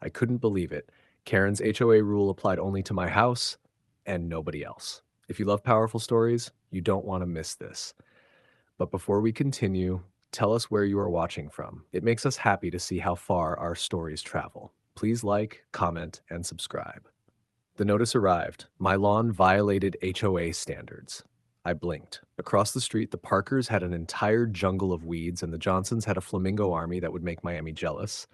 I couldn't believe it. Karen's HOA rule applied only to my house and nobody else. If you love powerful stories, you don't want to miss this. But before we continue, tell us where you are watching from. It makes us happy to see how far our stories travel. Please like, comment, and subscribe. The notice arrived. My lawn violated HOA standards. I blinked. Across the street, the Parkers had an entire jungle of weeds, and the Johnsons had a flamingo army that would make Miami jealous.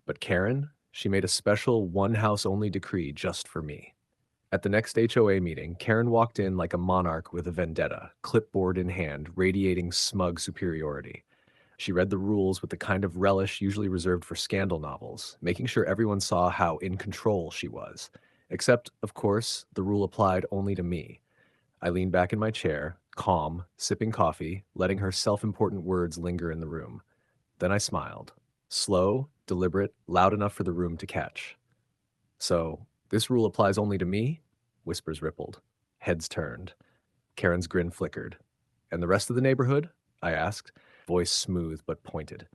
But Karen, she made a special one house only decree just for me. At the next HOA meeting, Karen walked in like a monarch with a vendetta, clipboard in hand, radiating smug superiority. She read the rules with the kind of relish usually reserved for scandal novels, making sure everyone saw how in control she was. Except, of course, the rule applied only to me. I leaned back in my chair, calm, sipping coffee, letting her self-important words linger in the room. Then I smiled. Slow, deliberate, loud enough for the room to catch. So, this rule applies only to me? Whispers rippled. Heads turned. Karen's grin flickered. And the rest of the neighborhood? I asked, voice smooth but pointed.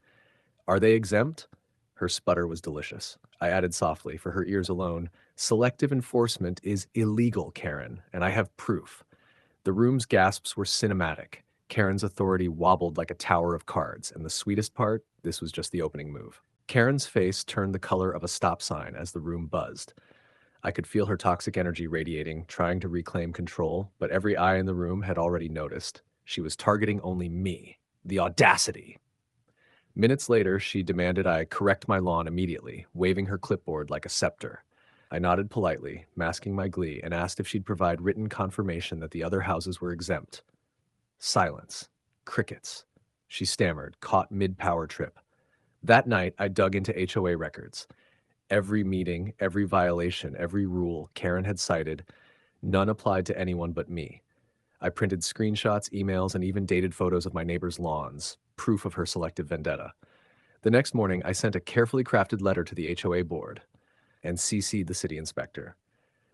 Are they exempt? Her sputter was delicious. I added softly, for her ears alone, selective enforcement is illegal, Karen, and I have proof. The room's gasps were cinematic. Karen's authority wobbled like a tower of cards, and the sweetest part, this was just the opening move. Karen's face turned the color of a stop sign as the room buzzed. I could feel her toxic energy radiating, trying to reclaim control, but every eye in the room had already noticed. She was targeting only me. The audacity! Minutes later, she demanded I correct my lawn immediately, waving her clipboard like a scepter. I nodded politely, masking my glee, and asked if she'd provide written confirmation that the other houses were exempt. Silence. Crickets. She stammered, caught mid-power trip. That night, I dug into HOA records. Every meeting, every violation, every rule Karen had cited, none applied to anyone but me. I printed screenshots, emails, and even dated photos of my neighbors' lawns, proof of her selective vendetta. The next morning, I sent a carefully crafted letter to the HOA board and CC'd the city inspector.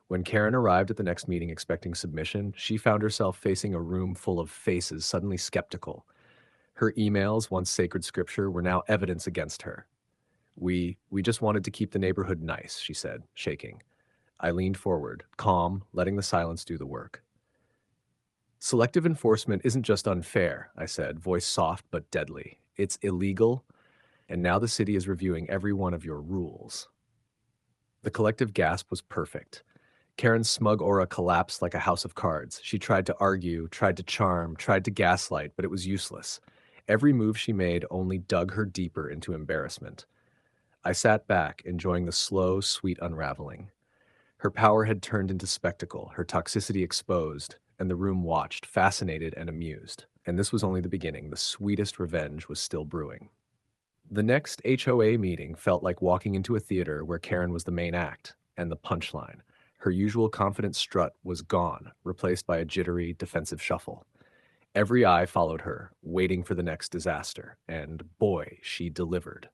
When Karen arrived at the next meeting expecting submission, she found herself facing a room full of faces suddenly skeptical. Her emails, once sacred scripture, were now evidence against her. We just wanted to keep the neighborhood nice, she said, shaking. I leaned forward, calm, letting the silence do the work. Selective enforcement isn't just unfair, I said, voice soft but deadly. It's illegal, and now the city is reviewing every one of your rules. The collective gasp was perfect. Karen's smug aura collapsed like a house of cards. She tried to argue, tried to charm, tried to gaslight, but it was useless. Every move she made only dug her deeper into embarrassment. I sat back, enjoying the slow, sweet unraveling. Her power had turned into spectacle, her toxicity exposed, and the room watched, fascinated and amused. And this was only the beginning. The sweetest revenge was still brewing. The next HOA meeting felt like walking into a theater where Karen was the main act, and the punchline. Her usual confident strut was gone, replaced by a jittery, defensive shuffle. Every eye followed her, waiting for the next disaster, and boy, she delivered.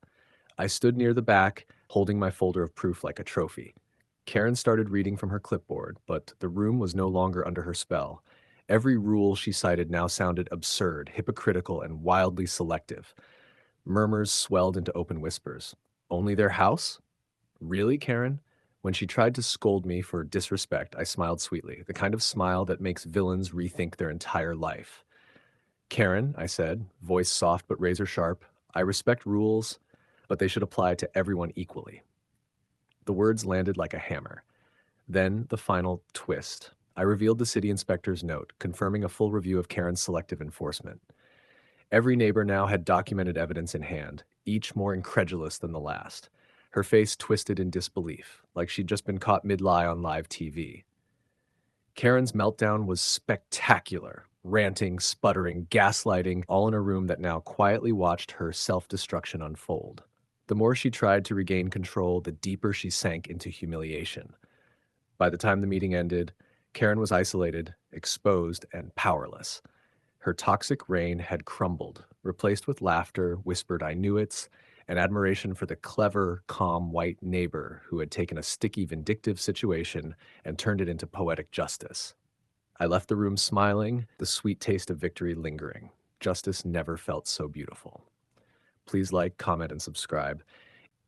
I stood near the back, holding my folder of proof like a trophy. Karen started reading from her clipboard, but the room was no longer under her spell. Every rule she cited now sounded absurd, hypocritical, and wildly selective. Murmurs swelled into open whispers. Only their house? Really, Karen? When she tried to scold me for disrespect, I smiled sweetly, the kind of smile that makes villains rethink their entire life. Karen, I said, voice soft but razor sharp, I respect rules, but they should apply to everyone equally. The words landed like a hammer. Then the final twist. I revealed the city inspector's note, confirming a full review of Karen's selective enforcement. Every neighbor now had documented evidence in hand, each more incredulous than the last. Her face twisted in disbelief, like she'd just been caught mid-lie on live TV. Karen's meltdown was spectacular, ranting, sputtering, gaslighting, all in a room that now quietly watched her self-destruction unfold. The more she tried to regain control, the deeper she sank into humiliation. By the time the meeting ended, Karen was isolated, exposed, and powerless. Her toxic reign had crumbled, replaced with laughter, whispered I knew it's, and admiration for the clever, calm white neighbor who had taken a sticky, vindictive situation and turned it into poetic justice. I left the room smiling, the sweet taste of victory lingering. Justice never felt so beautiful. Please like, comment, and subscribe.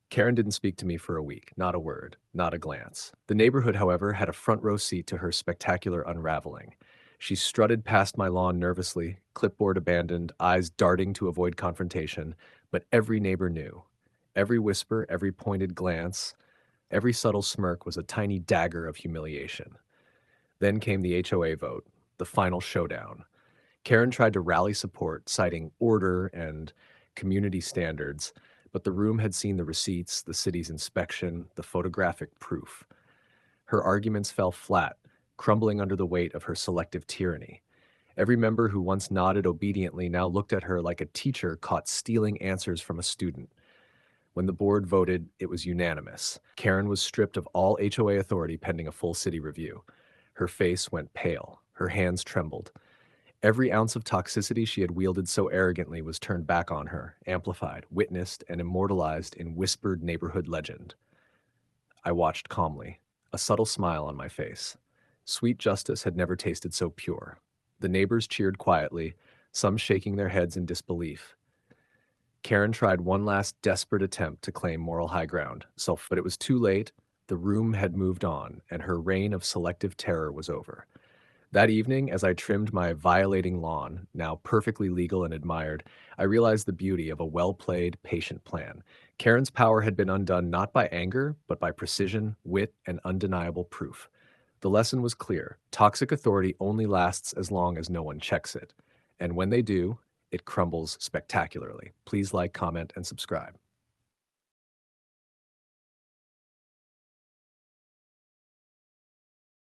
Karen didn't speak to me for a week, not a word, not a glance. The neighborhood, however, had a front row seat to her spectacular unraveling. She strutted past my lawn nervously, clipboard abandoned, eyes darting to avoid confrontation, but every neighbor knew. Every whisper, every pointed glance, every subtle smirk was a tiny dagger of humiliation. Then came the HOA vote, the final showdown. Karen tried to rally support, citing order and community standards, but the room had seen the receipts, the city's inspection, the photographic proof. Her arguments fell flat, crumbling under the weight of her selective tyranny. Every member who once nodded obediently now looked at her like a teacher caught stealing answers from a student. When the board voted, it was unanimous. Karen was stripped of all HOA authority pending a full city review. Her face went pale. Her hands trembled. Every ounce of toxicity she had wielded so arrogantly was turned back on her, amplified, witnessed, and immortalized in whispered neighborhood legend. I watched calmly, a subtle smile on my face. Sweet justice had never tasted so pure. The neighbors cheered quietly, some shaking their heads in disbelief. Karen tried one last desperate attempt to claim moral high ground, but it was too late. The room had moved on, and her reign of selective terror was over. That evening, as I trimmed my violating lawn, now perfectly legal and admired, I realized the beauty of a well-played, patient plan. Karen's power had been undone not by anger, but by precision, wit, and undeniable proof. The lesson was clear. Toxic authority only lasts as long as no one checks it. And when they do, it crumbles spectacularly. Please like, comment, and subscribe.